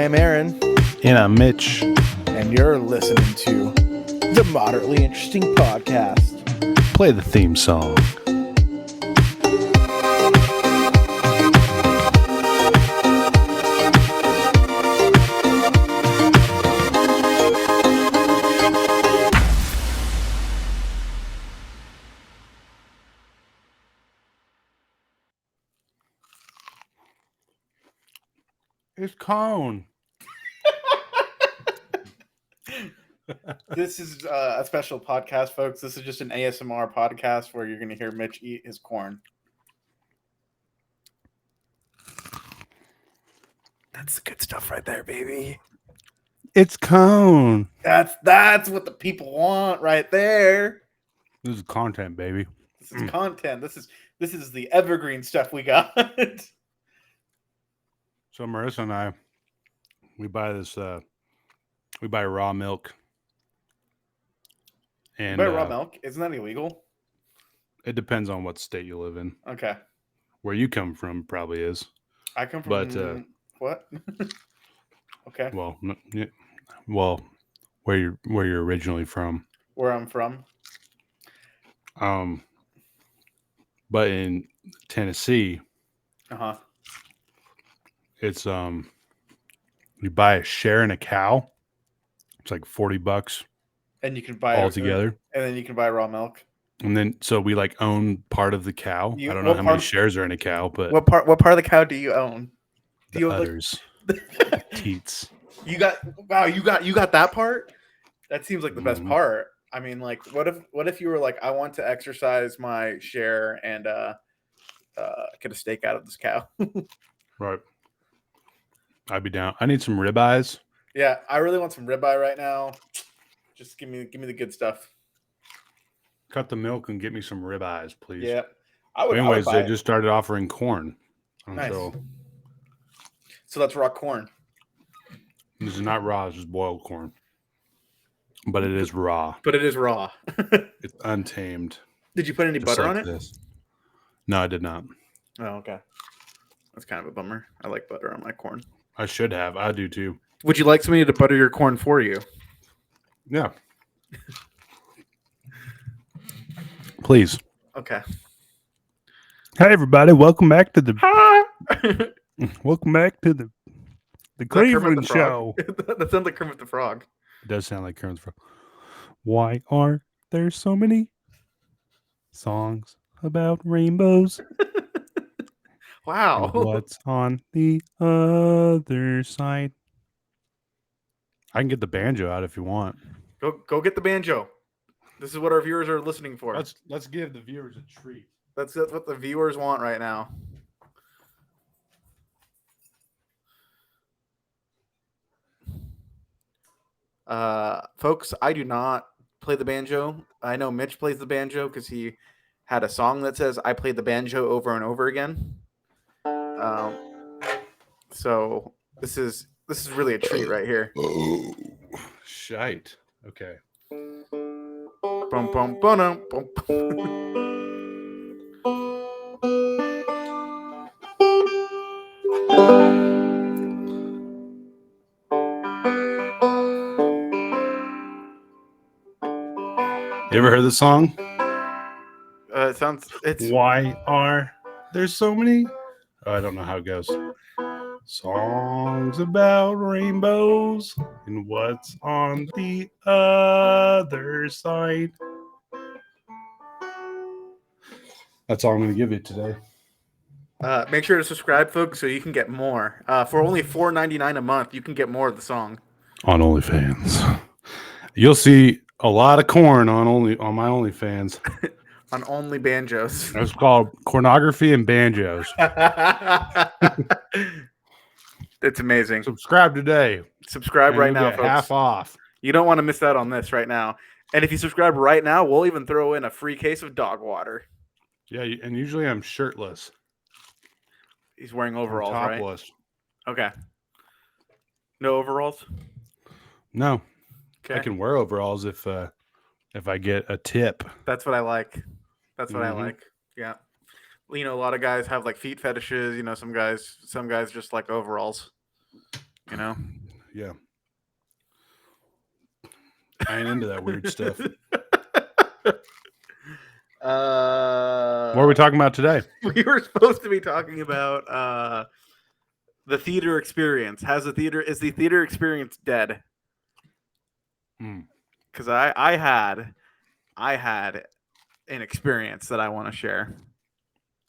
am Aaron. And I'm Mitch. And you're listening to the Moderately Interesting Podcast. Play the theme song. It's cone. This is a special podcast, folks. This is just an ASMR podcast where you're going to hear Mitch eat his corn. That's the good stuff right there, baby. It's cone. That's what the people want right there. This is content, baby. This is content. This is the evergreen stuff we got. So Marissa and I, we buy raw milk. And buy raw milk? Isn't that illegal? It depends on what state you live in. Okay. Where you come from probably is. I come from what? Okay. Well, where you're originally from. Where I'm from. But in Tennessee, it's you buy a share in a cow. It's like $40, and you can buy all together, and then you can buy raw milk. And then so we like own part of the cow. I don't know how many shares are in a cow, but what part of the cow do you own? Do you udders, teats. You got that part? That seems like the best part. I mean, like, what if you were like, I want to exercise my share and get a steak out of this cow? Right. I'd be down. I need some ribeyes. Yeah, I really want some ribeye right now. Just give me the good stuff. Cut the milk and get me some ribeyes, please. Yeah. Anyways, they just started offering corn. Nice. So that's raw corn. This is not raw, it's just boiled corn. But it is raw. It's untamed. Did you put any butter on it? No, I did not. Oh, okay. That's kind of a bummer. I like butter on my corn. I should have. I do too. Would you like somebody to butter your corn for you? Yeah. Please. Okay. Hi everybody, welcome back to the Cleveland Show. That sounds like Kermit the Frog. It does sound like Kermit the Frog. Why are there so many songs about rainbows? Wow. And what's on the other side? I can get the banjo out if you want. Go get the banjo. This is what our viewers are listening for. Let's give the viewers a treat. That's what the viewers want right now. Folks, I do not play the banjo. I know Mitch plays the banjo because he had a song that says I played the banjo over and over again. So this is really a treat right here. Oh, shite. Okay. Bum, bum, bum, bum. You ever heard the song? It's Why are there so many? Oh, I don't know how it goes. Songs about rainbows and what's on the other side. That's all I'm going to give you today. Make sure to subscribe, folks, so you can get more. For only $4.99 a month, you can get more of the song on OnlyFans. You'll see a lot of corn on my OnlyFans. On Only Banjos. It's called Cornography and Banjos. It's amazing. Subscribe today. Subscribe right now, folks. Half off. You don't want to miss out on this right now. And if you subscribe right now, we'll even throw in a free case of dog water. Yeah, and usually I'm shirtless. He's wearing overalls, topless. Right? Okay. No overalls? No. Okay. I can wear overalls if I get a tip. That's what I like. That's what I like. Yeah. You know, a lot of guys have like feet fetishes. You know, some guys just like overalls. You know. Yeah. I ain't into that weird stuff. What are we talking about today? We were supposed to be talking about the theater experience. Is the theater experience dead? Because I had an experience that I want to share.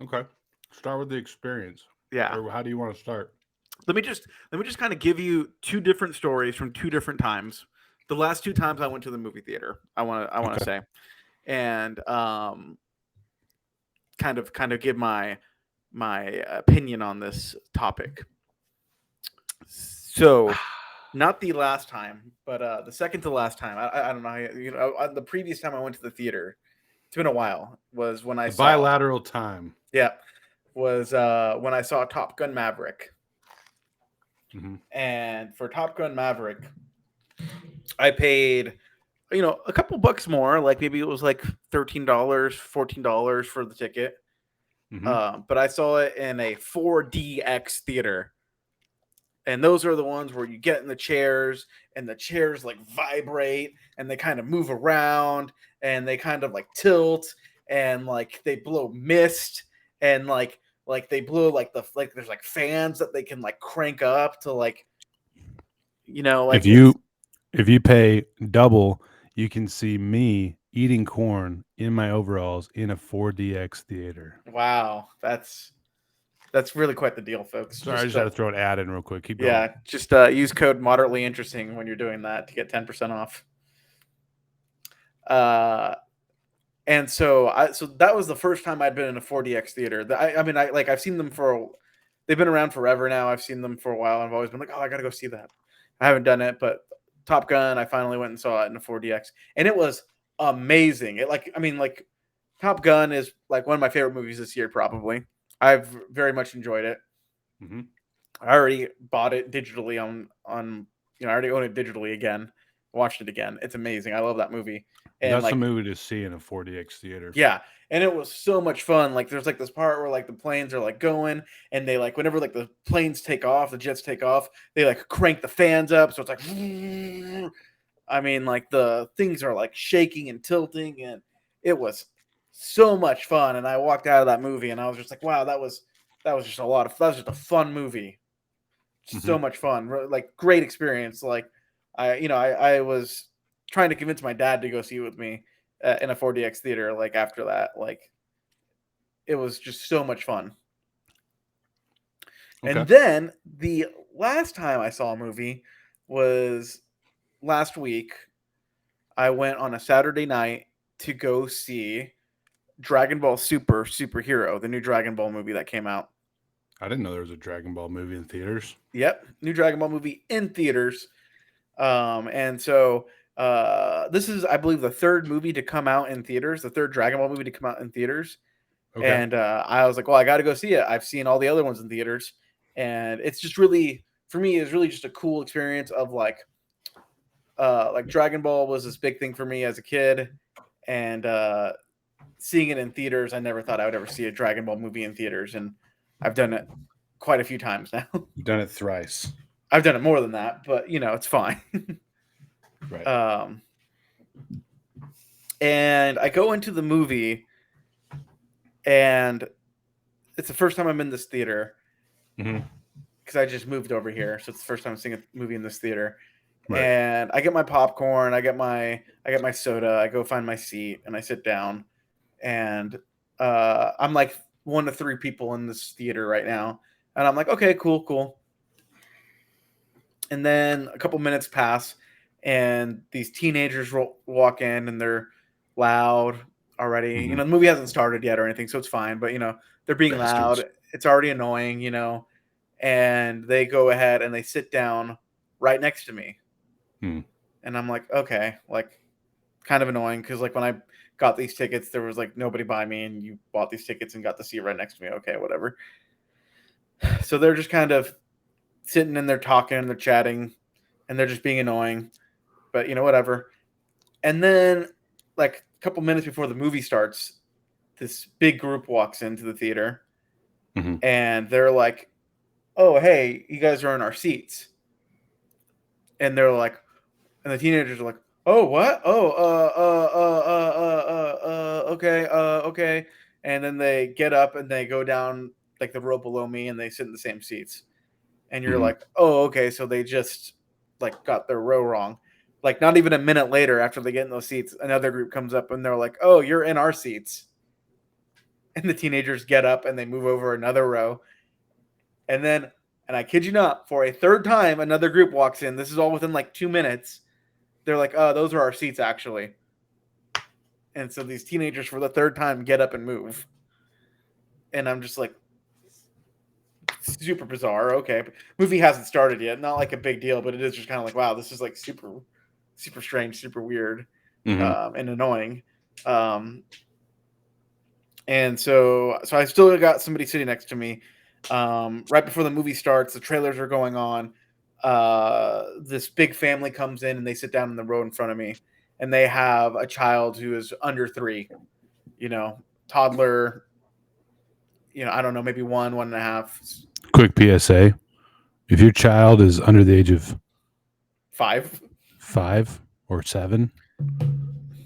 Okay. Start with the experience. Yeah. Or how do you want to start? Let me just kind of give you two different stories from two different times. The last two times I went to the movie theater, I want to say, and kind of give my opinion on this topic. So, not the last time, but the second to last time. I don't know. The previous time I went to the theater, it's been a while. Was when I saw bilateral time. Yeah, was when I saw Top Gun Maverick. Mm-hmm. And for Top Gun Maverick, I paid, a couple bucks more. Like maybe it was like $13, $14 for the ticket. Mm-hmm. But I saw it in a 4DX theater. And those are the ones where you get in the chairs and the chairs like vibrate and they kind of move around and they kind of like tilt and like they blow mist and like they blow like there's like fans that they can like crank up to like like if you pay double, you can see me eating corn in my overalls in a 4DX theater. Wow, that's really quite the deal, folks. Sorry, I just had to throw an ad in real quick. Keep going. Yeah, just use code moderately interesting when you're doing that to get 10% off. And so that was the first time I'd been in a 4DX theater. I've seen them they've been around forever now. I've seen them for a while. I've always been like, oh, I gotta go see that. I haven't done it, but Top Gun, I finally went and saw it in a 4DX, and it was amazing. Top Gun is like one of my favorite movies this year, probably. I've very much enjoyed it. Mm-hmm. I already bought it digitally on I already own it digitally again. Watched it again. It's amazing. I love that movie. And that's a movie to see in a 4DX theater. Yeah, and it was so much fun. Like there's like this part where like the planes are like going, and they like whenever like the planes take off, the jets take off, they like crank the fans up, so it's like, I mean, like the things are like shaking and tilting, and it was so much fun. And I walked out of that movie, and I was just like, wow, that was just that was just a fun movie, so much fun, like great experience. Like I was trying to convince my dad to go see it with me in a 4DX theater. Like after that, like it was just so much fun. Okay. And then the last time I saw a movie was last week. I went on a Saturday night to go see Dragon Ball Superhero, the new Dragon Ball movie that came out. I didn't know there was a Dragon Ball movie in theaters. Yep, new Dragon Ball movie in theaters. And so this is, I believe, the third movie to come out in theaters, the third Dragon Ball movie to come out in theaters. Okay. And I was like, well, I got to go see it. I've seen all the other ones in theaters. And it's just really, for me, it's really just a cool experience of like Dragon Ball was this big thing for me as a kid. And seeing it in theaters, I never thought I would ever see a Dragon Ball movie in theaters. And I've done it quite a few times now. You've done it thrice. I've done it more than that, but it's fine. Right. And I go into the movie, and it's the first time I'm in this theater because I just moved over here, so it's the first time I'm seeing a movie in this theater. Right. And I get my popcorn, I get my soda, I go find my seat, and I sit down. And I'm like one of three people in this theater right now, and I'm like, okay, cool. And then a couple minutes pass, and these teenagers walk in, and they're loud already. The movie hasn't started yet or anything, so it's fine. But they're being loud. It's already annoying, And they go ahead and they sit down right next to me, and I'm like, okay, like, kind of annoying because like when I got these tickets, there was like nobody by me, and you bought these tickets and got the seat right next to me. Okay, whatever. So they're just kind of sitting and they're talking and they're chatting and they're just being annoying, but whatever. And then like a couple minutes before the movie starts, this big group walks into the theater and they're like, oh, hey, you guys are in our seats. and they're like, and the teenagers are like, "Oh, what? Oh, okay, okay." And then they get up and they go down like the row below me, and they sit in the same seats. And you're Mhm. like, "Oh, okay." So they just like got their row wrong. Like not even a minute later, after they get in those seats, another group comes up and they're like, "Oh, you're in our seats." And the teenagers get up and they move over another row, and then, and I kid you not, for a third time, another group walks in. This is all within like 2 minutes. They're like, "Oh, those are our seats, actually." And so these teenagers, for the third time, get up and move. And I'm just like, super bizarre. Okay, movie hasn't started yet. Not like a big deal, but it is just kind of like, wow, this is like super, super strange, super weird, Mhm. and annoying. Um, and so I still got somebody sitting next to me. Right before the movie starts, the trailers are going on. This big family comes in and they sit down in the row in front of me, and they have a child who is under 3. Toddler. I don't know, maybe 1.5, Quick PSA: if your child is under the age of 5. 5 or 7,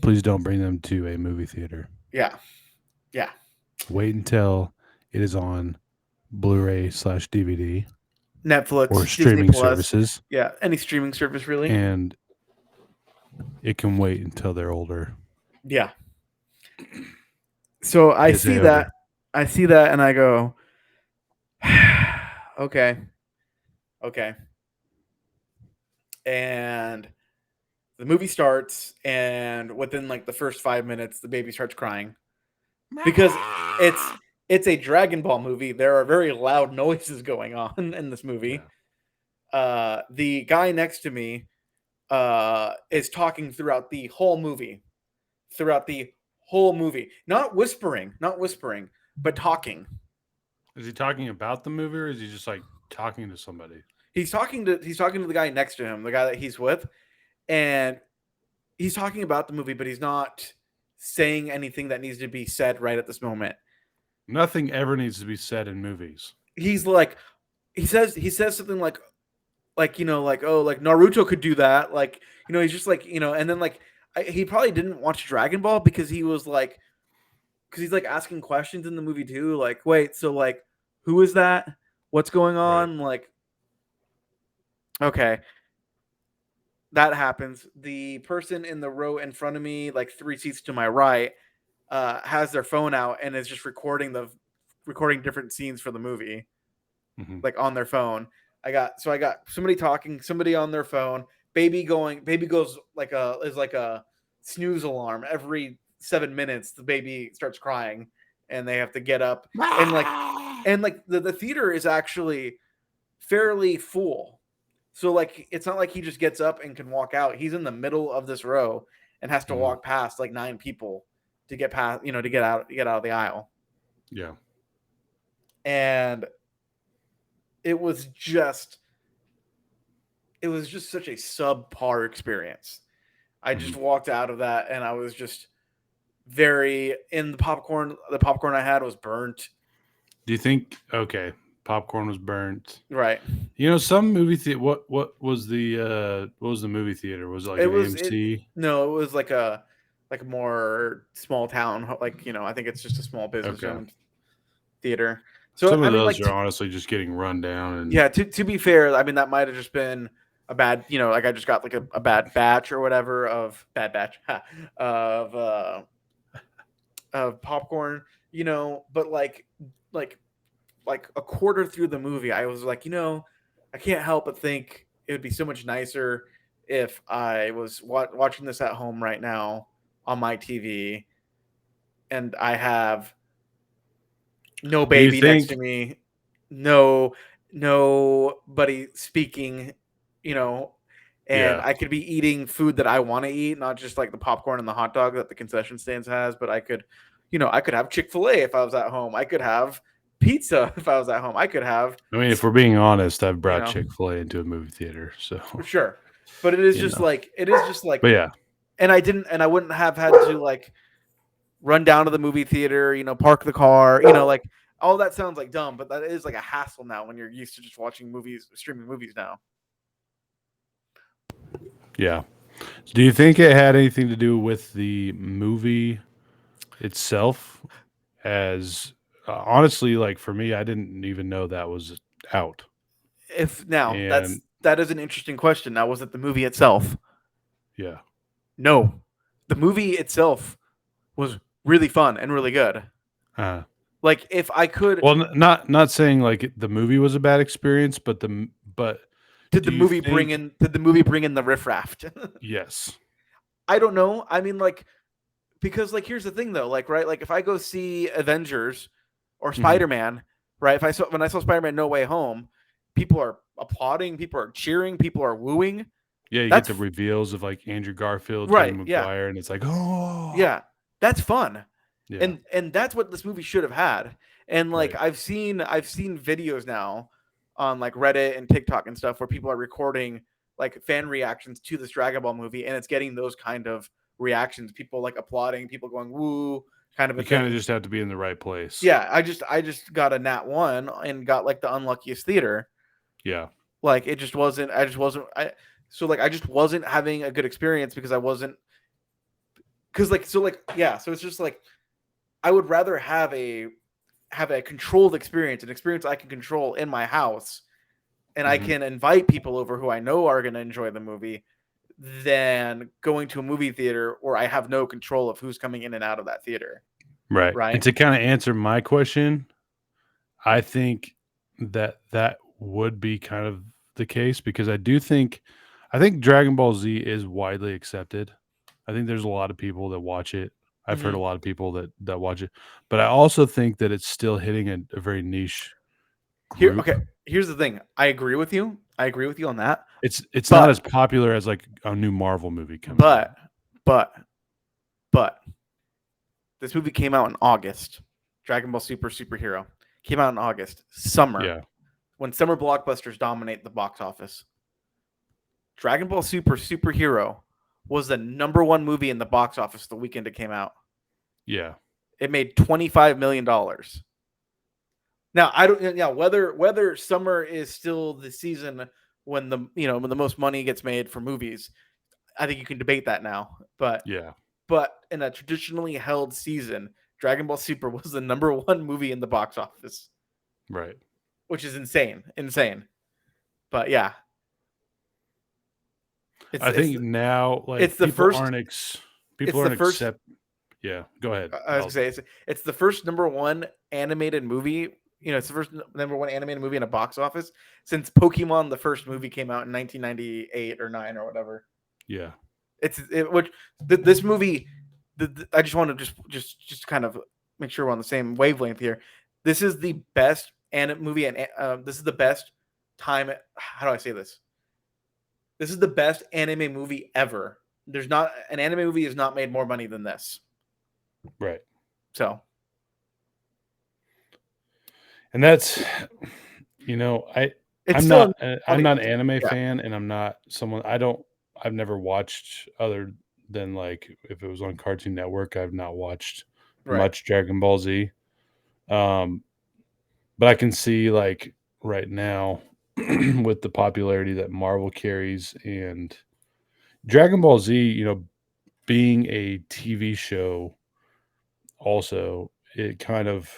please don't bring them to a movie theater. Yeah, yeah. Wait until it is on Blu-ray/DVD or Netflix, Disney streaming Plus, services, yeah, any streaming service really. and it can wait until they're older. Yeah. So PSA over. I see that, and I go, okay, okay. And the movie starts, and within like the first 5 minutes, the baby starts crying because it's it's a Dragon Ball movie. There are very loud noises going on in this movie. Yeah. The guy next to me is talking throughout the whole movie, not whispering, but talking. Is he talking about the movie, or is he just like talking to somebody? He's talking to the guy next to him, the guy that he's with, and he's talking about the movie, but he's not saying anything that needs to be said right at this moment. Nothing ever needs to be said in movies. He's like, he says something like like, oh, like Naruto could do that, like, he's just like, and then like, he probably didn't watch Dragon Ball because he's like asking questions in the movie too, like, wait, so like, who is that, what's going Right. on, like, okay. That happens. The person in the row in front of me, like 3 seats to my right, has their phone out and is just recording different scenes for the movie, Mm-hmm. like on their phone. I got somebody talking, somebody on their phone, baby goes like a snooze alarm every 7 minutes. The baby starts crying, and they have to get up, and like the theater is actually fairly full. So like, it's not like he just gets up and can walk out. He's in the middle of this row and has to Mm-hmm. walk past like 9 people to get past, to get out of the aisle. Yeah. And it was just it was just such a subpar experience. I Mm-hmm. just walked out of that and I was just very in the popcorn. The popcorn I had was burnt. Do you think? Okay, popcorn was burnt. Right. Some movie theater. What was the movie theater? Was it like It an was it AMC? No, it was like a more small town, like, I think it's just a small business Okay. owned theater. So Some I of mean, those like, are honestly just getting run down, and yeah, to be fair, I mean, that might have just been a bad, like, I just got like a bad batch or whatever of bad batch of popcorn, but like like a quarter through the movie, I was like, I can't help but think it would be so much nicer if I was watching this at home right now on my TV, and I have no do you baby next to think? me, no nobody speaking, you know, and Yeah. I could be eating food that I want to eat, not just like the popcorn and the hot dog that the concession stands has, but I could have Chick-fil-A if I was at home. I could have pizza if I was at home. I could have, I mean, if we're being honest, I've you brought know, Chick-fil-A into a movie theater, so sure. But it is you just know. like it is just like But yeah, and I wouldn't have had to like run down to the movie theater, park the car, like all that sounds like dumb, but that is like a hassle now when you're used to just watching movies, streaming movies now. Yeah. Do you think it had anything to do with the movie itself? As honestly, like for me, I didn't even know that was out. If now And that is an interesting question. Now, was it the movie itself? yeah. No, the movie itself was really fun and really good. Uh, Like if I could, well, not saying like the movie was a bad experience, but but did do the you movie bring think in did the movie bring in the riffraff? yes? I don't know. I mean, like because like here's the thing though, like right, like if I go see Avengers or Hmm. Spider Man, right? If I saw when I saw Spider Man No Way Home, people are applauding, people are cheering, people are wooing. Yeah, you get That's the reveals of like Andrew Garfield, Tobey right. Yeah, Maguire, and it's like, oh, yeah. That's fun. yeah, And that's what this movie should have had. And like right. I've seen videos now on like Reddit and TikTok and stuff where people are recording like fan reactions to this Dragon Ball movie, and it's getting those kind of reactions. People like applauding, people going woo, kind of a You kind of thing. just have to be in the right place. Yeah, I just got a nat one and got like the unluckiest theater. Yeah. Like it just wasn't. I just wasn't. I just wasn't having a good experience because I wasn't yeah. So it's just like I would rather have a controlled experience, an experience I can control in my house, and I Hmm. can invite people over who I know are going to enjoy the movie, than going to a movie theater where I have no control of who's coming in and out of that theater. Right. And Right? to kind of answer my question, I think that that would be kind of the case because I think Dragon Ball Z is widely accepted. I think there's a lot of people that watch it. I've heard Mm-hmm. a lot of people that watch it, but I also think that it's still hitting a very niche Here, group. okay. Here's the thing. I agree with you. I agree with you on that. It's not But, as popular as like a new Marvel movie coming but, out. but, but, this movie came out in August. Dragon Ball Super Superhero came out in August, summer, Yeah, when summer blockbusters dominate the box office. Dragon Ball Super Superhero was the number one movie in the box office the weekend it came out. yeah, It made $25 million. Now I don't. Yeah, whether summer is still the season when when the most money gets made for movies, I think you can debate that now. yeah. But in a traditionally held season, Dragon Ball Super was the number one movie in the box office, Right. which is insane. But yeah, it's I it's think now it's like the first. people It's the aren't first. accept. Yeah, go ahead. I was gonna say it's the first number one animated movie. It's the first number one animated movie in a box office since Pokemon, the first movie, came out in 1998 or nine or whatever. Yeah, Which this movie. I just want to just kind of make sure we're on the same wavelength here. This is the best movie, and this is the best time. How do I say this? This is the best anime movie ever. There's not an anime movie has not made more money than this. right. So And that's it's I'm still not I'm probably not an anime yeah, fan, and I'm not someone I've never watched other than like if it was on Cartoon Network. I've not watched right. much Dragon Ball Z. Um, but I can see like right now with the popularity that Marvel carries and Dragon Ball Z, being a TV show also, it kind of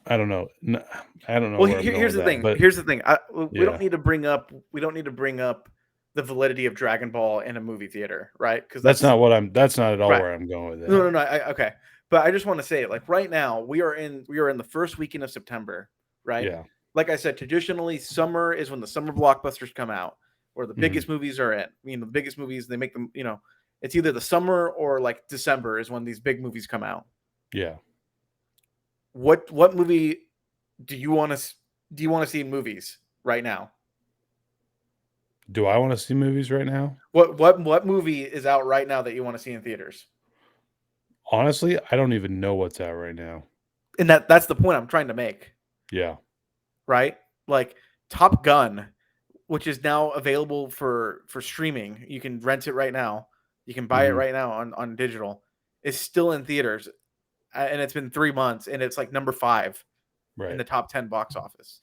I don't know. I don't know Well, where I'm going here's with the that, thing. but Here's the thing. We don't yeah. need to bring up. We don't need to bring up the validity of Dragon Ball in a movie theater, right? Because that's That's not at all right. where I'm going with No, that. no, no. Okay, but I just want to say, like right now, we are in the first weekend of September, right? Yeah. Like I said, traditionally, summer is when the summer blockbusters come out, where the Mhm. biggest movies are in. The biggest movies they make them. It's either the summer or like December is when these big movies come out. Yeah. What movie do you want to see in movies right now? Do I wanna see movies right now? What movie is out right now that you want to see in theaters? Honestly, I don't even know what's out right now. And that's the point I'm trying to make, Yeah. right? Like Top Gun, which is now available for streaming. You can rent it right now. You can buy it Mhm. right now on digital. Is still in theaters, and it's been 3 months, and it's like number 5 in Right. the top 10 box office.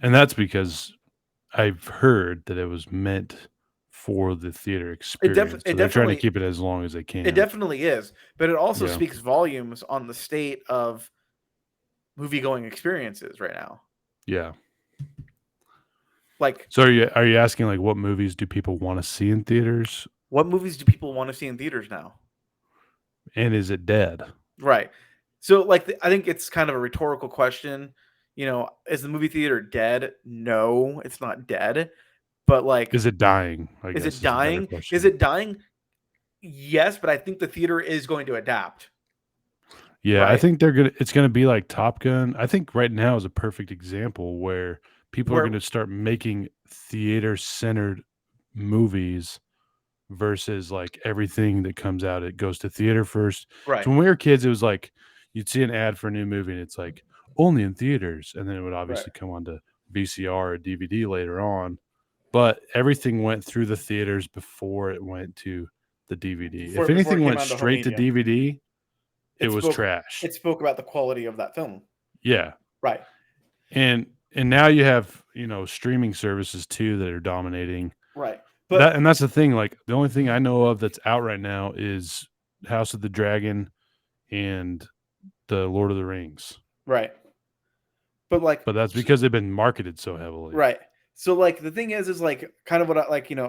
And that's because I've heard that it was meant for the theater experience, it so they're trying to definitely keep it as long as they it can. definitely is, but it also Yeah, speaks volumes on the state of movie going experiences right now. yeah. Like, So are you asking like what movies do people want to see in theaters, what movies do people want to see in theaters now? and is it dead? Right. So, like, I think it's kind of a rhetorical question. Is the movie theater dead? No, it's not dead. But like, Is it dying? I is it guess is a better dying? Is question. it dying? Yes, but I think the theater is going to adapt. Yeah, I Right. think it's gonna be like Top Gun. I think right now is a perfect example where people are Where gonna start making theater-centered movies versus, like, everything that comes out, it goes to theater first. So right, when we were kids, it was like, you'd see an ad for a new movie, and it's like, "Only in theaters," and then it would right. obviously come on to VCR or DVD later on, but everything went through the theaters before it went to the DVD. If Before it anything came went out to home straight to media, DVD, it it was spoke trash. it spoke about the quality of that film. Yeah. Right. And now you have, streaming services too that are dominating. Right. That But and that's the thing, like, the only thing I know of that's out right now is House of the Dragon and the Lord of the Rings, right. But like, but that's because they've been marketed so heavily. right. So like the thing is like kind of what I like, because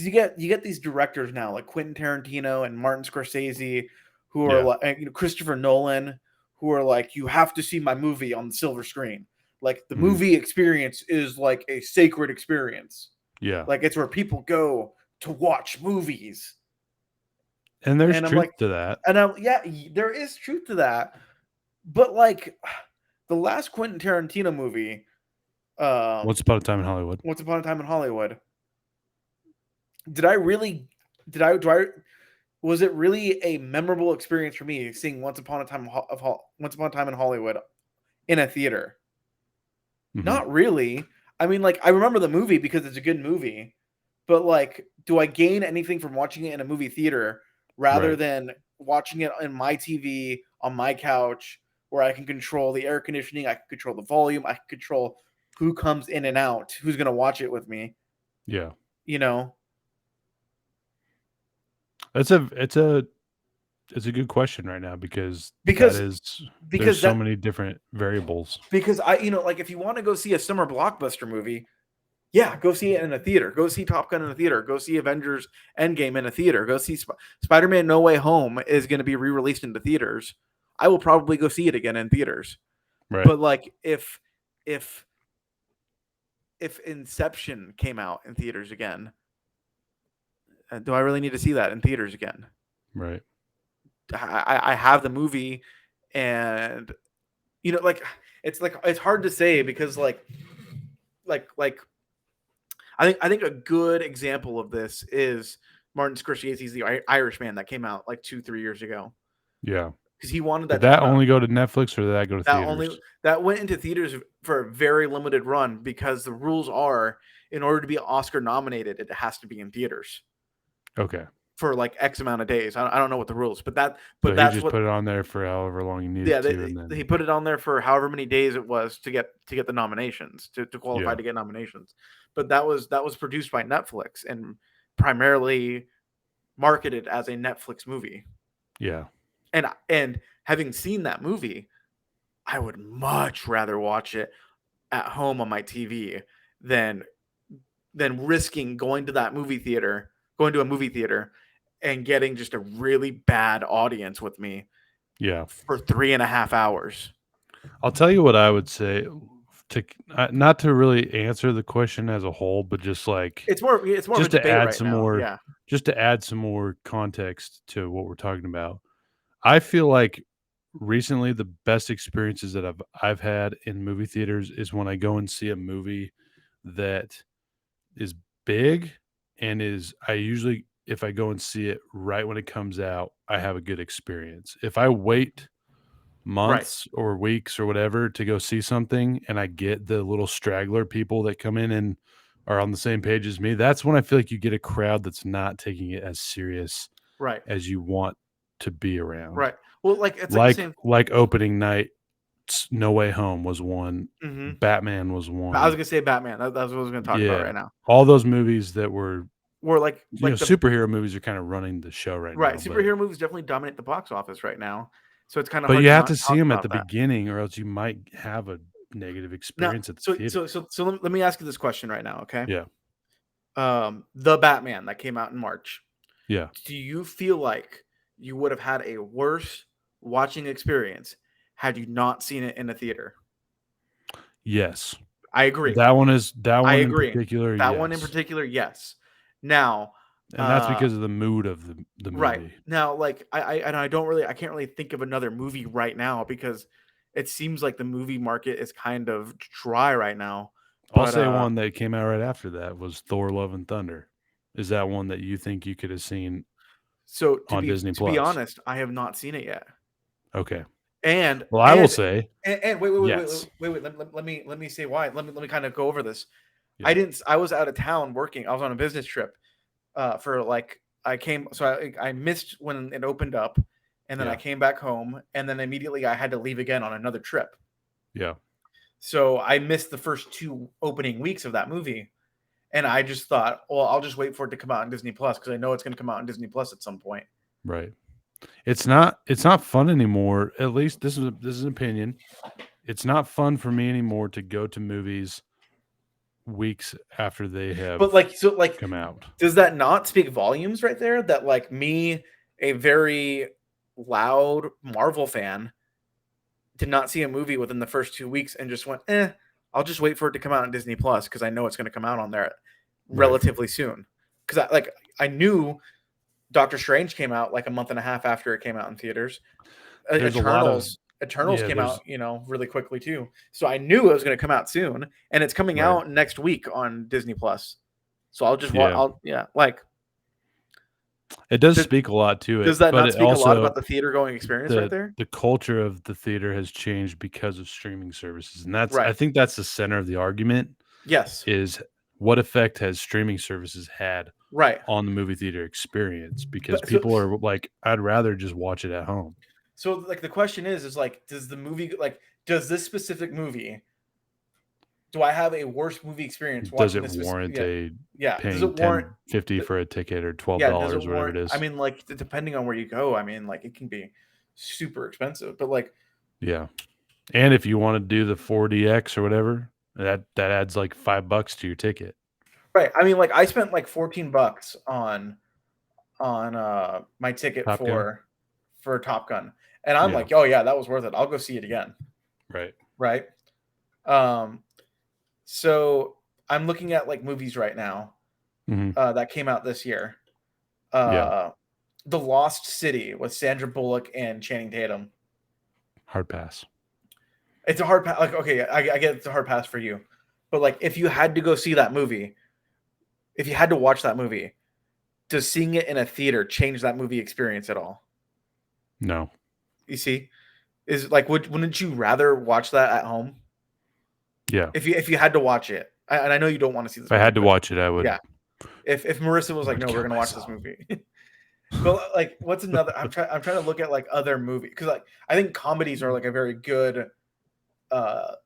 you get these directors now like Quentin Tarantino and Martin Scorsese, who are Yeah. like Christopher Nolan, who are like, you have to see my movie on the silver screen. Like the Mhm. movie experience is like a sacred experience. Yeah. Like it's where people go to watch movies. And there's And I'm truth like, to that. yeah, there is truth to that. But like the last Quentin Tarantino movie, Once um, Upon a Time in Hollywood. Once Upon a Time in Hollywood, did I really did I do I was it really a memorable experience for me seeing Once Upon a Time in Hollywood in a theater? Mhm. Not really. I mean, like I remember the movie because it's a good movie, but like, do I gain anything from watching it in a movie theater rather Right. than watching it in my TV on my couch where I can control the air conditioning, I can control the volume, I can control who comes in and out, who's going to watch it with me, Yeah. you know? It's a good question right now because that Because is there's because so that many different variables. because like if you want to go see a summer blockbuster movie, yeah, go see it in a theater. Go see Top Gun in a theater. Go see Avengers Endgame in a theater. Go see Spider-Man No Way Home is going to be re-released into theaters. I will probably go see it again in theaters. Right. But like if if Inception came out in theaters again, do I really need to see that in theaters again? Right. I have the movie, and like it's hard to say because like I think a good example of this is Martin Scorsese's The Irishman that came out like 2-3 years ago Yeah. because he wanted Did that to that come out. only go to Netflix or did that go to That only theaters? that went into theaters for a very limited run because the rules are in order to be Oscar nominated, it has to be in theaters Okay. for like X amount of days. I don't know what the rules, but So he that's just what. put it on there for however long he Yeah, needed to, they, and he then put it on there for however many days it was to get the nominations to qualify yeah, to get nominations. But that was produced by Netflix and primarily marketed as a Netflix movie. yeah, And having seen that movie, I would much rather watch it at home on my TV than risking going to a movie theater and getting just a really bad audience with me yeah. for 3.5 hours. I'll tell you what I would say to not to really answer the question as a whole, but It's more of a just to debate add right some now. more Yeah. context to what we're talking about. I feel like recently the best experiences that I've had in movie theaters is when I go and see a movie that is big and is I usually if I go and see it right when it comes out, I have a good experience. If I wait Right. months or weeks or whatever to go see something and I get the little straggler people that come in and are on the same page as me, that's when I feel like you get a crowd that's not taking it as serious Right. as you want to be around. Right. Well, like it's like the same. Like opening night No Way Home was one. Mm-hmm. Batman was I was one. gonna say Batman. That's what I was gonna talk about Yeah, right now. all those movies that were Or like the superhero movies are kind of running the show right right now. But superhero movies definitely dominate the box office right now. So it's kind of but hard you to have not to see talk them at about the that. beginning, or else you might have a negative Now, experience at the so theater. let me ask you this question right now, okay? Yeah, The Batman that came out in March. yeah, Do you feel like you would have had a worse watching experience had you not seen it in a theater? yes. I agree. That I one in agree. particular. That one in Yes, particular, yes. Now, and that's uh, because of the mood of the right movie. now, like I can't really think of another movie right now because it seems like the movie market is kind of dry right now. I'll But say one that came out right after that was Thor: Love and Thunder. Is that one that you think you could have seen so on Disney to be Plus? honest, I have not seen it yet. Okay. And Well, I will and say and yes. wait. Let me say why. Let me kind of go over this. Yeah. I was out of town working. I was on a business trip. For like I missed when it opened up, and then I Yeah. came back home, and then immediately I had to leave again on another trip. Yeah. So I missed the first two opening weeks of that movie, and I just thought, well, I'll just wait for it to come out on Disney Plus because I know it's going to come out on Disney Plus at some point. Right. It's not fun anymore. At least this is an opinion. It's not fun for me anymore to go to movies weeks after they But have come out. does that not speak volumes right there? That like me, a very loud Marvel fan, did not see a movie within the first 2 weeks and just went, I'll just wait for it to come out on Disney Plus because I know it's going to come out on there Right. relatively soon. Because I knew Doctor Strange came out like a month and a half after it came out in theaters. There's a lot of Eternals yeah, came out, there's really quickly too. So I knew it was going to come out soon, and it's coming right. out next week on Disney Plus. So I'll just watch. Yeah. Like It does does, speak a lot to does it, that but not it speak a lot also about the theater going experience right there? the culture of the theater has changed because of streaming services. And I Right. think that's the center of the argument Yes. is what effect has streaming services had Right. on the movie theater experience? Because But so people are like, I'd rather just watch it at home. so like the question is like, does this specific movie, do I have a worse movie experience Does watching it this specific? warrant Yeah. a Yeah. Does paying it warrant? 10.50 for a ticket or Yeah. Does it $12 whatever warrant? it I is? mean, like depending on where you go, I mean, like it can be super expensive. But like, Yeah. And if you want to do the 4DX or whatever, that adds like $5 to your ticket. right? I mean, like I spent like $14 on my ticket Top Gun. for Top Gun, and I'm Yeah. like, oh yeah, that was worth it. I'll go see it again. Right. Right. Um. So I'm looking at like movies right now Hmm. that came out this year. Yeah. Uh, The Lost City with Sandra Bullock and Channing Tatum. Hard pass. It's a hard pass. Like, okay, I get it's a hard pass for you, but like, if you had to go see that movie, if you had to watch that movie, does seeing it in a theater change that movie experience at all? No. You see, is like, wouldn't you rather watch that at home Yeah. if you had to watch it? And I know you don't want to see this If I movie, had to but watch it, I would. yeah, if Marissa was I like, would no, we're kill gonna watch this myself. movie. But like, what's another? I'm trying to look at like other movies because like I think comedies are like a very good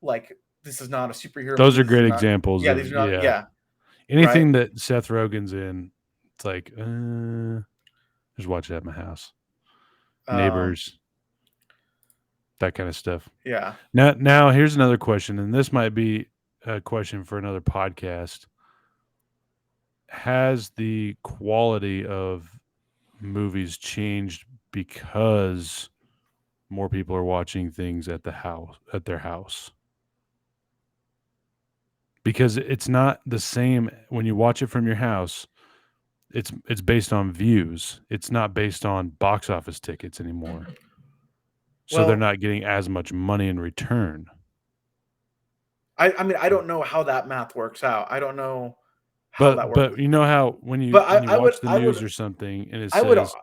like this is not a superhero Those movie. are This is great not examples yeah, these of are not yeah, right. anything that Seth Rogen's in. It's like just watch it at my house. Um Neighbors, that kind of stuff. yeah. Now here's another question, and this might be a question for another podcast. Has the quality of movies changed because more people are watching things at their house? Because it's not the same when you watch it from your house. It's based on views. It's not based on box office tickets anymore. So they're Well, not getting as much money in return. I mean I don't know how that math works out. I don't know how that works. But you know how when But you watch the news or something and it I would says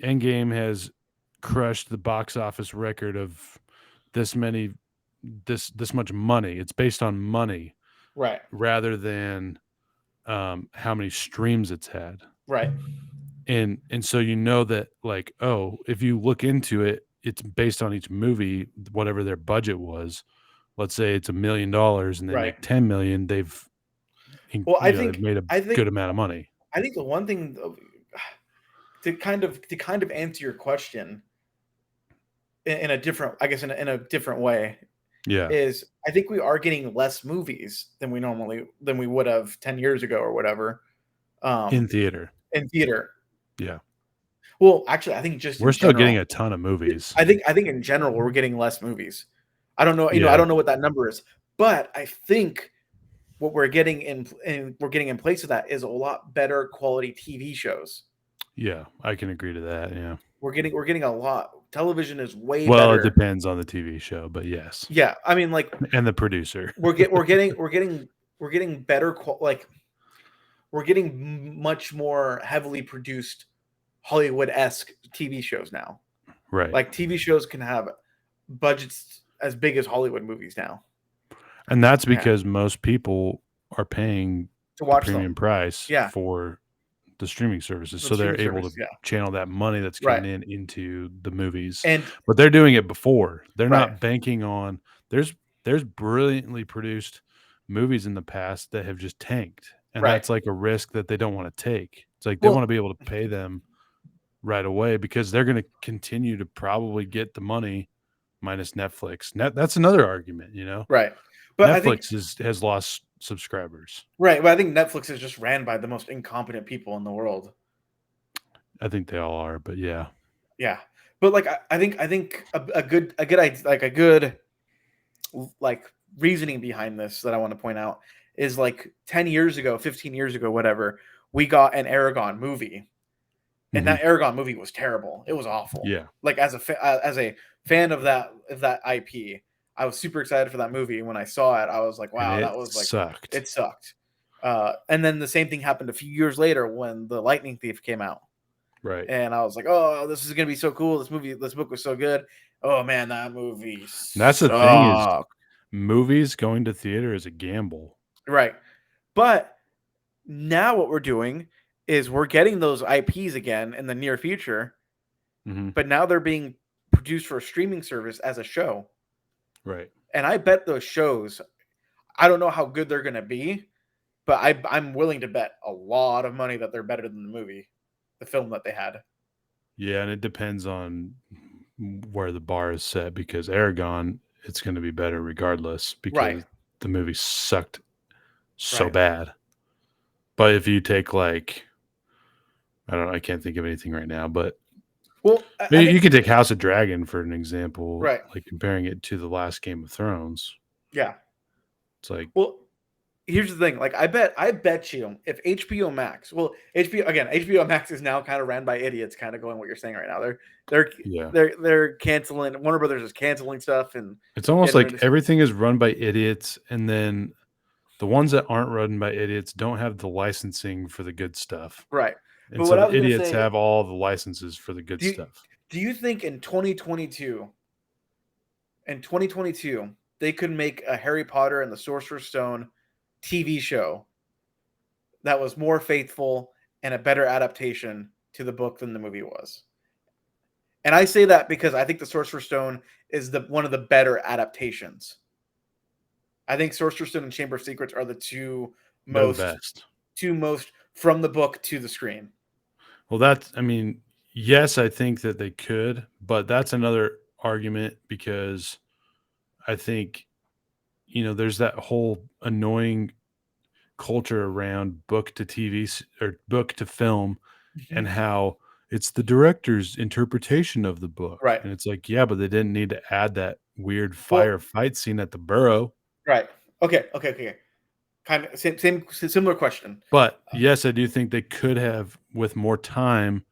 Endgame has crushed the box office record of this many this much money. It's based on money right. rather than how many streams it's had. Right. And so you know that like, oh, if you look into it, it's based on each movie, whatever their budget was. Let's say it's $1 million and they Right. make 10 million. Well, They've made a I think good amount of money. I think the one thing to kind of answer your question in a different, I guess, in a different way, Yeah. is I think we are getting less movies than we would have 10 years ago or whatever. In theater. In theater. Yeah. Well, actually, I think just We're in still getting general. a ton of movies. I think in general we're getting less movies. I don't know, I Yeah. don't know what that number is, but I think what we're getting in place of that is a lot better quality TV shows. Yeah, I can agree to that. Yeah. We're getting a lot. Television is way Well, it better. depends on the TV show, but yes. Yeah, I mean, like, And the producer. we're getting better we're getting much more heavily produced Hollywood-esque TV shows now. Right. Like, TV shows can have budgets as big as Hollywood movies now. And that's because most people are paying to watch the premium them. price Yeah. for the streaming services. The So they're streaming able service, to yeah. channel that money that's coming in into the movies. And But they're doing it before. They're Right. not banking on there's brilliantly produced movies in the past that have just tanked. And Right. that's like a risk that they don't want to take. It's like they Well- want to be able to pay them right away because they're going to continue to probably get the money minus Netflix. That's another argument, you know. right. But I think Netflix has lost subscribers. right, but I think Netflix is just ran by the most incompetent people in the world. I think they all are, but yeah. Yeah. But like I think a good like reasoning behind this that I want to point out is like 10 years ago, 15 years ago, whatever, we got an Aragon movie. And that Aragon movie was terrible. It was awful. Yeah. Like as a fan of that IP, I was super excited for that movie. When I saw it, I was like, wow, that was like sucked. It sucked. And then the same thing happened a few years later when The Lightning Thief came out. Right. And I was like, oh, this is gonna be so cool. This book was so good. Oh man, that movie That's the thing is movies going to theater is a gamble. Right. But now what we're doing is we're getting those IPs again in the near future, but now they're being produced for a streaming service as a show. Right. And I bet those shows, I don't know how good they're going to be, but I'm willing to bet a lot of money that they're better than the movie, the film that they had. Yeah, and it depends on where the bar is set because Aragon, it's going to be better regardless because the movie sucked so bad. But if you take like, I don't know, I can't think of anything right now, but you can take House of Dragon for an example, right? Like comparing it to the last Game of Thrones. Yeah, it's like, well, here's the thing. Like, I bet you if HBO Max, HBO Max is now kind of ran by idiots, kind of going what you're saying right now. They're canceling. Warner Brothers is canceling stuff, and it's almost like everything is run by idiots, and then the ones that aren't run by idiots don't have the licensing for the good stuff. Right. And so the idiots have all the licenses for the good stuff. Do you think in 2022, they could make a Harry Potter and the Sorcerer's Stone TV show that was more faithful and a better adaptation to the book than the movie was? And I say that because I think the Sorcerer's Stone is one of the better adaptations. I think Sorcerer's Stone and Chamber of Secrets are the two most from the book to the screen. Well, yes, I think that they could, but that's another argument because I think, there's that whole annoying culture around book to TV or book to film and how it's the director's interpretation of the book. Right. And it's like, yeah, but they didn't need to add that weird fight scene at the burrow. Right. Okay. Kind of similar question. But yes, I do think they could have, with more time,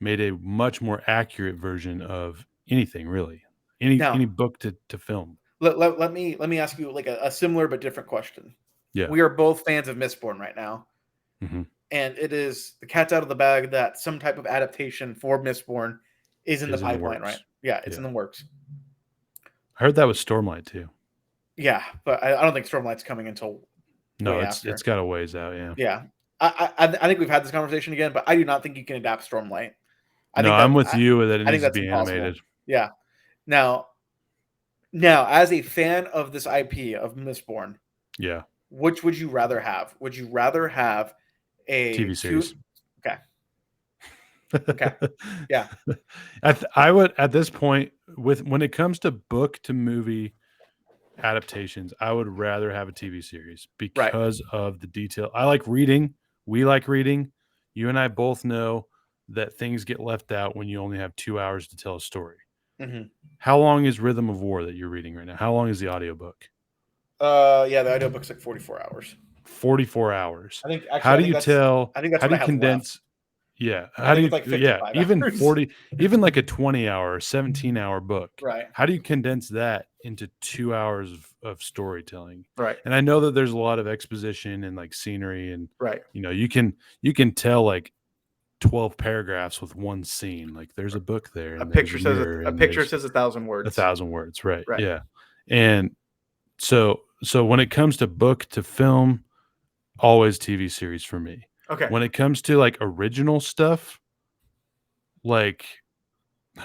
made a much more accurate version of anything, really. Any book to film. Let me ask you like a similar but different question. Yeah. We are both fans of Mistborn right now. And it is the cat's out of the bag that some type of adaptation for Mistborn is in the pipeline, right? Yeah, it's in the works. I heard that was Stormlight too. Yeah, but I don't think Stormlight's coming until it's got a ways out. Yeah. I think we've had this conversation again, but I do not think you can adapt Stormlight. I'm with you that it needs to be animated. Yeah. Now, as a fan of this IP of Mistborn, Yeah. which would you rather have? Would you rather have a TV two? series. Okay, okay, yeah, I would at this point when it comes to book to movie adaptations, I would rather have a TV series right. because of the detail. I like reading. We like reading. You and I both know that things get left out when you only have 2 hours to tell a story. Mm-hmm. How long is Rhythm of War that you're reading right now? How long is the audiobook? Yeah, the audiobook's like 44 hours. 44 hours. I think How actually, do you tell? I think that's How what do I you have left. condense? Yeah. I How do think you? it's like Yeah. 55 Even hours. 40, even like a 20-hour, 17-hour book. Right, How do you condense that into 2 hours of storytelling? right, And I know that there's a lot of exposition and like scenery, and right. you can tell like 12 paragraphs with one scene. Like there's a book there, and there's a mirror, A and picture there's says 1,000 a words. 1,000 words. Right. Right. Yeah. And so when it comes to book to film, always TV series for me. Okay. When it comes to like original stuff, like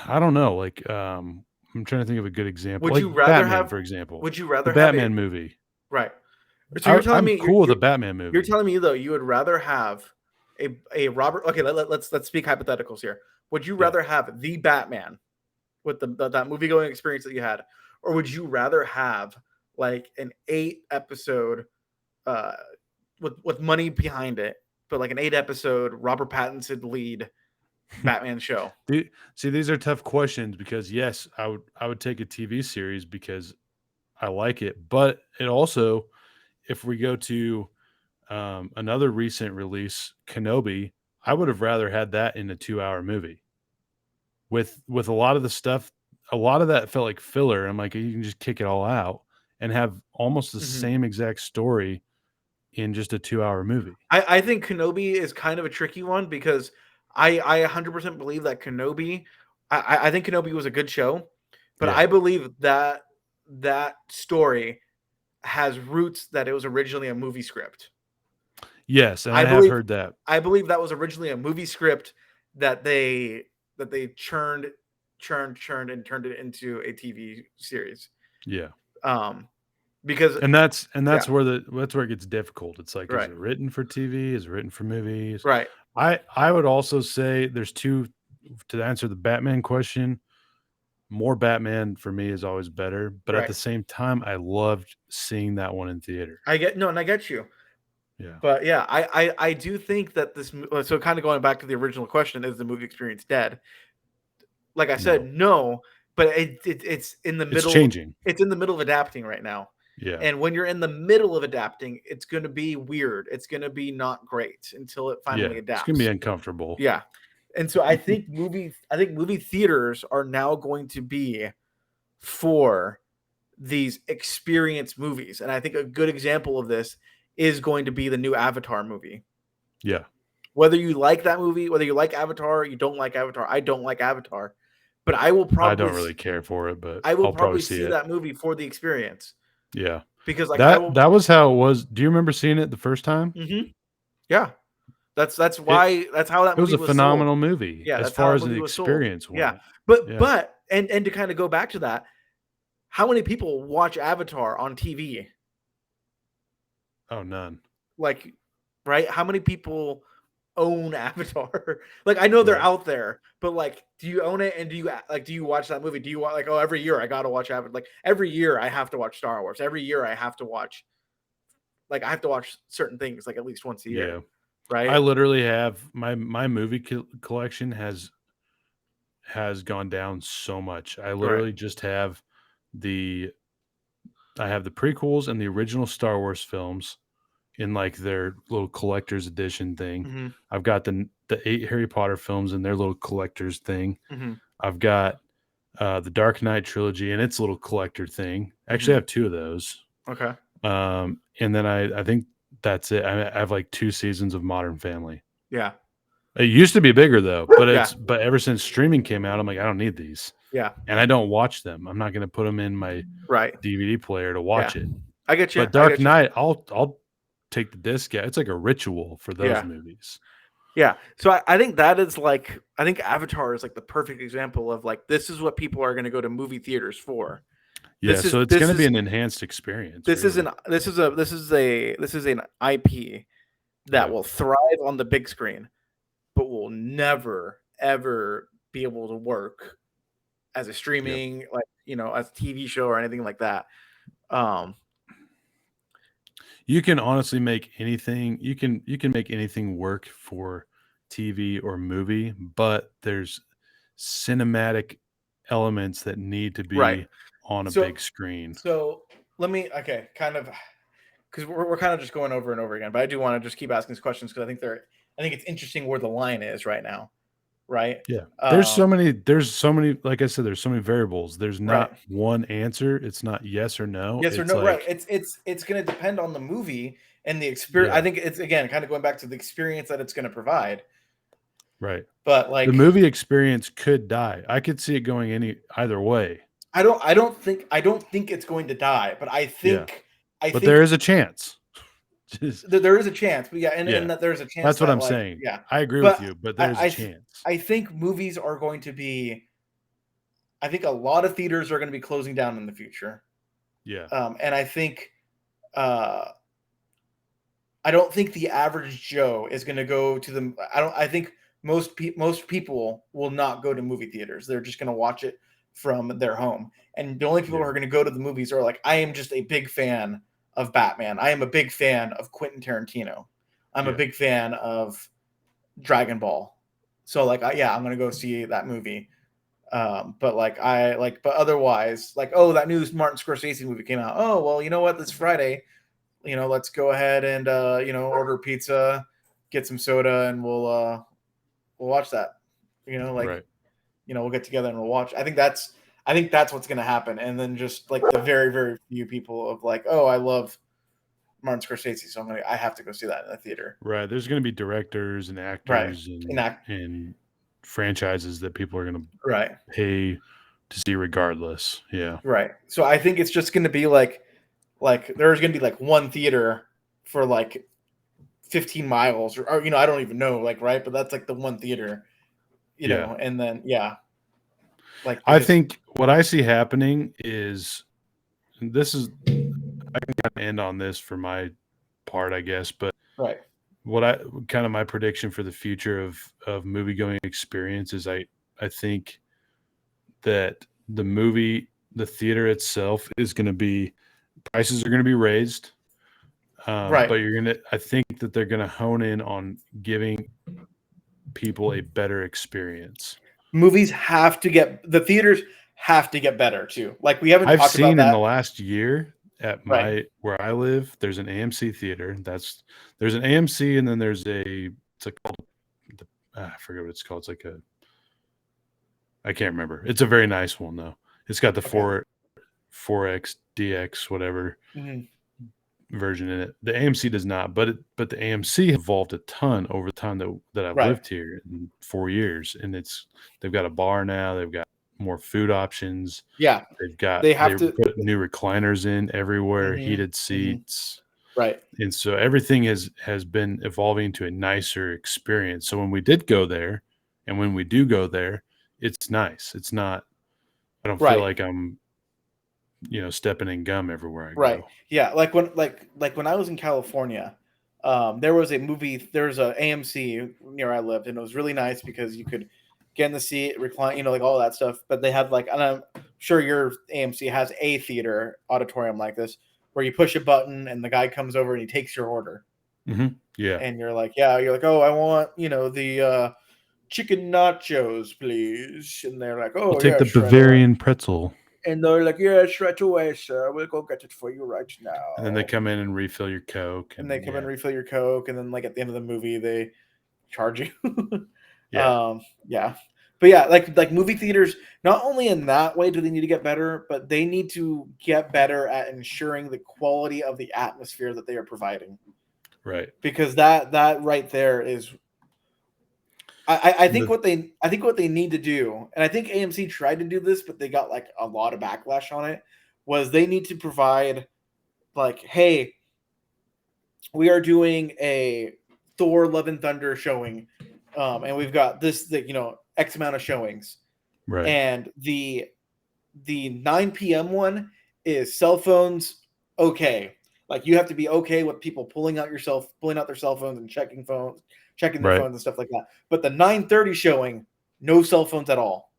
I don't know, like I'm trying to think of a good example. Would you Like rather Batman, have? for example. Would you The rather have a Batman movie. right? So you're telling I'm me cool with the Batman you're movie. telling me though you would rather have a Robert? Okay, let's speak hypotheticals here. Would you Yeah. rather have the Batman with that movie going experience that you had, or would you rather have like an 8 episode uh with money behind it, but like an 8 episode Robert Pattinson lead Batman show? See, these are tough questions because yes, I would take a TV series because I like it, but it also, if we go to another recent release, Kenobi, I would have rather had that in a 2-hour movie. With a lot of the stuff, a lot of that felt like filler. I'm like, you can just kick it all out and have almost the Mhm. same exact story in just a 2-hour movie. I think Kenobi is kind of a tricky one because I 100% believe that Kenobi. I think Kenobi was a good show, but Yeah. I believe that that story has roots that it was originally a movie script. Yes, and I I have believe heard that. I believe that was originally a movie script that they churned and turned it into a TV series. Yeah. Um, because And that's yeah, that's where it gets difficult. It's like, is right, it written for TV? Is it written for movies? right, I would also say there's two, to answer the Batman question. More Batman for me is always better, but at right. the same time, I loved seeing that one in theater. I get no, and I get you. Yeah. But yeah, I do think that so kind of going back to the original question, is the movie experience dead? Like I No. said, no, but it's It's changing. in the middle of adapting right now. Yeah. And when you're in the middle of adapting, it's going to be weird. It's going to be not great until it Yeah. finally It's gonna be adapts. uncomfortable. Yeah. And so I think movie theaters are now going to be for these experience movies. And I think a good example of this is going to be the new Avatar movie. Yeah. Whether you like that movie, whether you like Avatar, you don't like Avatar. I don't like Avatar, but I don't really care for it, but I will I'll probably probably see see it. that movie for the experience Yeah. because like I That will. that was how it was. Do you remember seeing it the first time? Mhm. Yeah, that's It why that's how that it was movie a was sold. phenomenal movie Yeah, as that's how far that as the movie was sold. experience Yeah, went. but Yeah. and to kind of go back to that, how many people watch Avatar on TV? Oh, none. Like, right? How many people own Avatar? Like, I know they're Right. out there, but like, do you own it? And do you watch that movie? Do you want like, oh, every year I gotta watch Avatar? Like every year I have to watch Star Wars. Every year I have to watch I have to watch certain things like at least once a year, Yeah. I right? literally have my movie collection has gone down so much. I Right. literally just have the I have the prequels and the original Star Wars films in like their little collector's edition thing. Mm-hmm. I've got the 8 Harry Potter films in their little collector's thing. Mm-hmm. I've got the Dark Knight trilogy and its little collector thing. I actually Mm-hmm. have 2 of those. Okay. And then I think that's it. I have like 2 seasons of Modern Family. Yeah. It used to be bigger though, Yeah. but ever since streaming came out, I'm like, I don't need these, Yeah. and I don't watch them. I'm not going to put them in my Right. DVD player to watch Yeah. it. I get you. But Dark Knight, I'll take the disc out. It's like a ritual for those Yeah. movies. Yeah. So I think that is like, I think Avatar is like the perfect example of like, this is what people are going to go to movie theaters for. Yeah, so it's This going to be is an enhanced experience, this is really. an this is an IP that Yeah, will thrive on the big screen, but will never ever be able to work as a yeah. streaming, like, as a TV show or anything like that. Um, You can honestly make anything. You can make anything work for TV or movie, but there's cinematic elements that need to right. be on a So big screen. so let me, okay, kind of, because we're kind of just going over and over again, but I do want to just keep asking these questions because I think it's interesting where the line is right now, right? Yeah. Um, There's so many, like I said, there's so many variables. There's right. not one answer. It's not yes or no. Yes or It's no, right. like, It's going to depend on the movie and the experience. I yeah, think it's, again, kind of going back to the experience that it's going to provide. right. But The like, movie experience could die. I could see it going either way. I don't think it's going to die, but Yeah. I But there think is a chance. Just, there is a chance. But yeah, and yeah. that there's a chance That's what that, I'm like, saying. yeah. I agree with But you, but I there's a I, th- chance. I think movies are going to be. I think a lot of theaters are going to be closing down in the future. Yeah. And I think uh, I don't think the average Joe is going to go to the. I don't. I think most people will not go to movie theaters. They're just going to watch it from their home. And the only people who Yeah. are going to go to the movies are like, I am just a big fan of Batman. I am a big fan of Quentin Tarantino. I'm a Yeah. big fan of Dragon Ball. So like, yeah, I'm going to go see that movie. But like, but otherwise, like, oh, that new Martin Scorsese movie came out. Oh, well, you know what? This Friday, let's go ahead and order pizza, get some soda, and we'll watch that. Like, Right. we'll get together and we'll watch. I think that's what's gonna happen. And then just like the very, very few people of like, oh, I love Martin Scorsese, so I have to go see that in the theater. Right. There's going to be directors and Right. actors and Enact franchises that people are going to right. pay to see regardless. Yeah. Right. So I think it's just gonna be like there's gonna be like one theater for like 15 miles or I don't even know, like, right, but that's like the one theater, Yeah. and then yeah, like I because think what I see happening is, and this is, I can kind of end on this for my part, I guess, but right, what I kind of my prediction for the future of movie going experience is I think that the theater itself is going to be, prices are going to be raised. But right. I think that they're going to hone in on giving people a better experience. Movies have to get the theaters have to get better too. Like we haven't I've talked about seen in the that. last year at Right. where I live, there's an AMC theater. There's an AMC, and then there's it's like called I forget what it's called. It's like I can't remember. It's a very nice one though. It's got the Okay. 4X DX whatever Hmm. version in it. The AMC does not, but the AMC evolved a ton over the time that I've Right. lived here in 4 years, and they've got a bar now. They've got more food options. Yeah. They They have to. put new recliners in everywhere, Hmm. heated Hmm. seats, Right. and so everything has been evolving to a nicer experience. So when we did go there, and when we do go there, it's nice. It's not. I don't feel Right. like I'm stepping in gum everywhere I Right. go. Yeah. Like when I was in California, there was a AMC near I lived, and it was really nice because you could get in the seat, recline, like all that stuff. But they had like, and I'm sure your AMC has a theater auditorium like this where you push a button and the guy comes over and he takes your order, Yeah, and you're like, yeah, you're like, oh, I want the chicken nachos, please, and they're like, I'll oh take yeah, the right away. Bavarian pretzel. And they're like, yes, right away, sir. We'll go get it for you right And then they now. come in and refill your Coke, And they and come and yeah, refill your Coke, and then like at the end of the movie, they charge you. yeah, Yeah, but yeah, like movie theaters. Not only in that way do they need to get better, but they need to get better at ensuring the quality of the atmosphere that they are providing. right. Because that right there is, I think The, what they need to do, and I think AMC tried to do this, but they got like a lot of backlash on it. Was they need to provide like, hey, we are doing a Thor: Love and Thunder showing, and we've got X amount of showings, Right. and the 9 p.m. one is cell phones. Okay, like you have to be okay with people pulling out their cell phones and checking their Right. phones and stuff like that. But the 9:30 showing, no cell phones at all,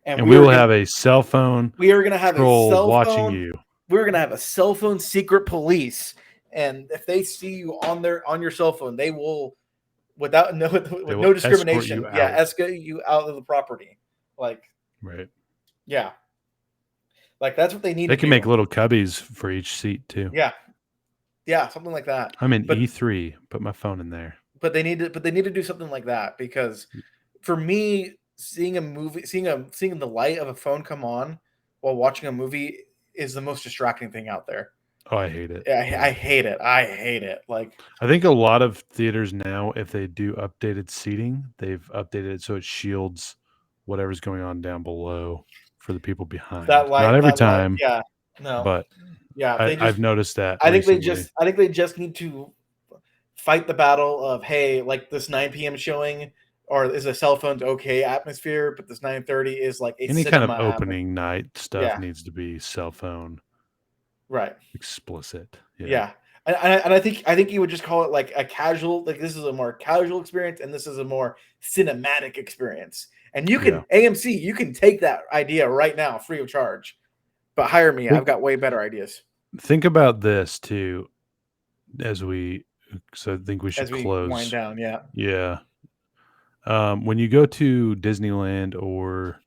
and And we will have a cell phone we are gonna have a troll cell watching phone. you. We're gonna have a cell phone secret police, and if they see you on your cell phone, they will with They no will escort discrimination, you out. escort you out of the property. Like, Right. yeah, like that's what they need They to can do. make little cubbies for each seat too. Yeah, something like that. I'm in But E3. Put my phone in there. they need to do something like that, because for me, seeing a movie, seeing the light of a phone come on while watching a movie is the most distracting thing out there. Oh, I hate it. I hate it. I hate it. Like, I think a lot of theaters now, if they do updated seating, they've updated it so it shields whatever's going on down below for the people behind. Not every time, yeah, no, but yeah. I've noticed that I think recently. they just need to fight the battle of, hey, like this 9 p.m. showing, or is a cell phone's okay atmosphere, but this 9:30 is like a Any kind of cinema atmosphere. opening night stuff Yeah, needs to be cell phone right. explicit. Yeah. Yeah. And I think you would just call it like a casual, like this is a more casual experience and this is a more cinematic experience. And you can AMC, you can take that idea right now free of charge. But hire me. I've got way better ideas. Think about this too as we so I think we should As we close. wind down, yeah. Yeah. When you go to Disneyland or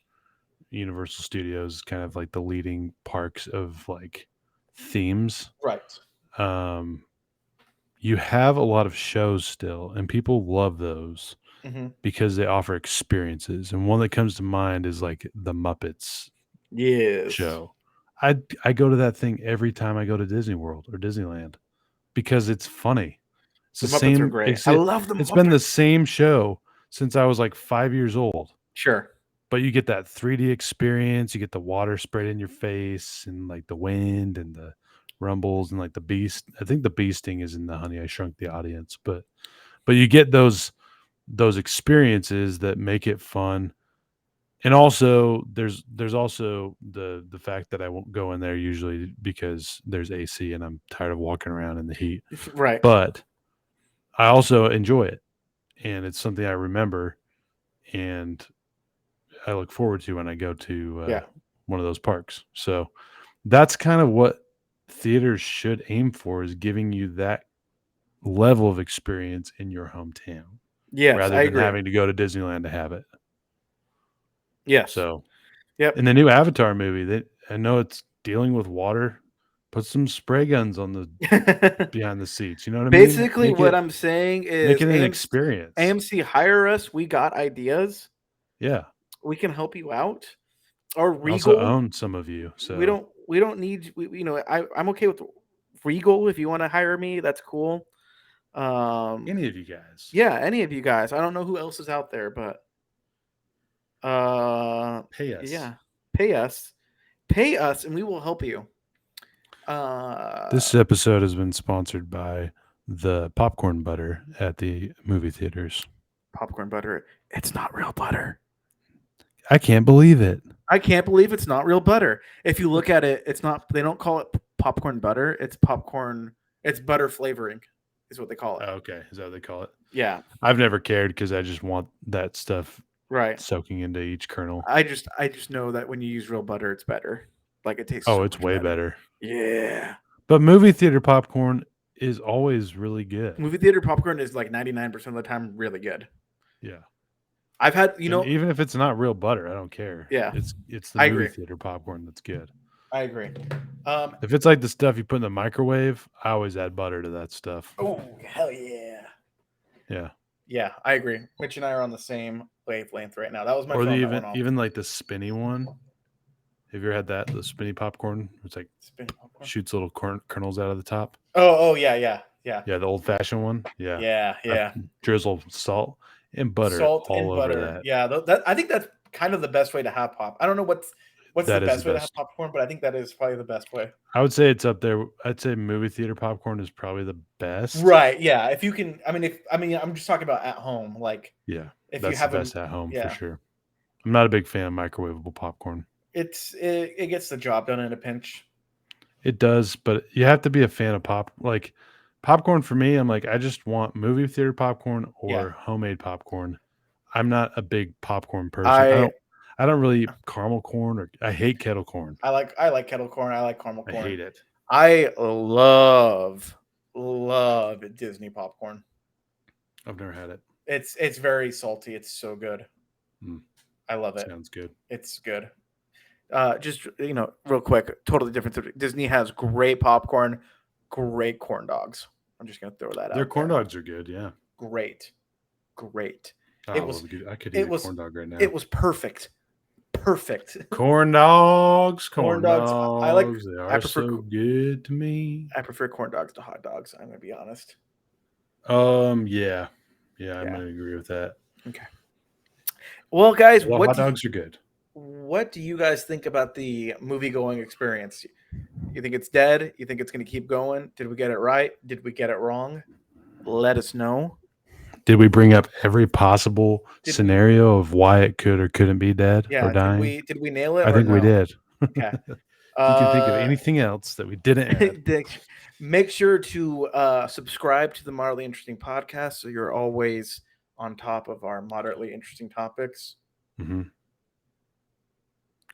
Universal Studios, kind of like the leading parks of like themes, Right. you have a lot of shows still, and people love those because they offer experiences. And one that comes to mind is like the Muppets show. I go to that thing every time I go to Disney World or Disneyland because it's funny. It's The the Muppets are same. great. I love the It's Muppets. been the same show since I was like 5 years old. Sure. But you get that 3D experience. You get the water sprayed in your face and like the wind and the rumbles and like the beast. I think the beasting is in the Honey I Shrunk the Audience, but you get those experiences that make it fun. And also there's also the fact that I won't go in there usually because there's AC and I'm tired of walking around in the heat. Right. But I also enjoy it, and it's something I remember, and I look forward to when I go to one of those parks. So that's kind of what theaters should aim for, is giving you that level of experience in your hometown. Yes, rather I than agree. having to go to Disneyland to have it. Yes. So, yep. In the new Avatar movie, I know it's dealing with water. Put some spray guns on the behind the seats. You know what I mean? Basically, what I'm saying is make it an experience. AMC, hire us. We got ideas. Yeah, we can help you out. Or Regal, I also own some of you, so we don't need. I'm okay with Regal. If you want to hire me, that's cool. Any of you guys. Yeah, any of you guys. I don't know who else is out there, but pay us. Yeah, pay us, and we will help you. This episode has been sponsored by the popcorn butter at the movie theaters. Popcorn butter. It's not real butter. I can't believe it. I can't believe it's not real butter. If you look at it, it's not. They don't call it popcorn butter. It's popcorn. It's butter flavoring, is what they call it. Oh, okay, is that what they call it? Yeah. I've never cared because I just want that stuff soaking into each kernel. I just know that when you use real butter, it's better. Like it tastes. Oh, it's way better. Yeah. But movie theater popcorn is always really good. Movie theater popcorn is like 99% of the time really good. Yeah. I've had, even if it's not real butter, I don't care. Yeah. It's the movie theater popcorn that's good. I agree. If it's like the stuff you put in the microwave, I always add butter to that stuff. Oh, hell yeah. Yeah. Yeah, I agree. Mitch and I are on the same wavelength right now. That was my phone. Even like the spinny one. Have you ever had that? The spinny popcorn? It's like shoots little kernels out of the top. Oh, yeah. Yeah, the old-fashioned one. Yeah. Yeah. Drizzle salt and butter all over that. Yeah, I think that's kind of the best way to have pop. I don't know what's what's That the is best the way to have best. popcorn, but I think that is probably the best way. I would say it's up there. I'd say movie theater popcorn is probably the best. Right? Yeah. If you can, I'm just talking about at home. Like Yeah, if you that's the have them, best at home for yeah, sure. I'm not a big fan of microwavable popcorn. it gets the job done in a pinch. It does, but you have to be a fan of popcorn for me. I'm like, I just want movie theater popcorn Yeah. or homemade popcorn. I'm not a big popcorn person. I I don't really eat caramel corn or I hate kettle corn. I like kettle corn. I like caramel I corn. hate it. I love Disney popcorn. I've never had it. It's very salty. It's so good. Mm, I love it. sounds good. It's good. Just real quick, totally different subject. Disney has great popcorn, great corn dogs. I'm just gonna throw that Their out corn there. dogs are good. Yeah. Great. Oh, It was I could eat it a was corn dog right now. it was perfect. Corn dogs. Corn dogs. I They are prefer so good to me. I prefer corn dogs to hot dogs. I'm gonna be honest. Yeah. Yeah, I'm Yeah. gonna agree with that. Okay. Well, guys, Well, hot dogs are good. what do you guys think about the movie going experience? You think it's dead? You think it's going to keep going? Did we get it right? Did we get it wrong? Let us know. Did we bring up every possible scenario of why it could or couldn't be dead or dying? Did we nail it? I think we did. Okay. If you can think of anything else that we didn't add. Make sure to subscribe to the Moderately Interesting podcast so you're always on top of our moderately interesting topics. Mm-hmm.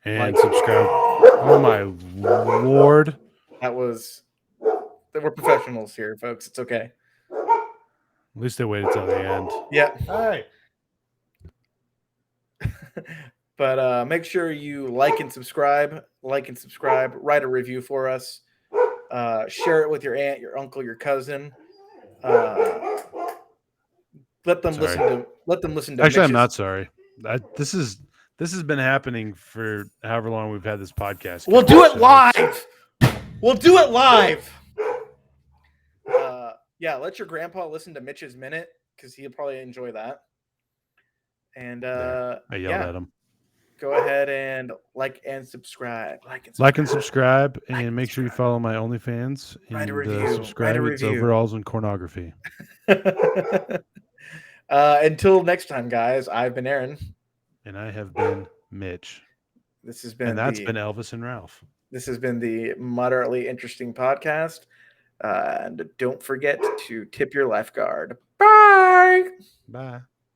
And subscribe. Oh my Lord! We're professionals here, folks. It's okay. At least they waited till the end. Yeah. Hey. But make sure you like and subscribe. Write a review for us. Share it with your aunt, your uncle, your cousin. Let them listen to. Actually, Mitch's. I'm not sorry. This has been happening for however long we've had this podcast. We'll do it live. We'll do it live. Yeah, let your grandpa listen to Mitch's Minute because he'll probably enjoy that. And I yelled at him. Go ahead and like and subscribe. And make sure you follow my OnlyFans and subscribe. It's overalls and pornography. Until next time, guys. I've been Aaron, and I have been Mitch. That's been Elvis and Ralph. This has been the Moderately Interesting podcast. And don't forget to tip your lifeguard. Bye. Bye.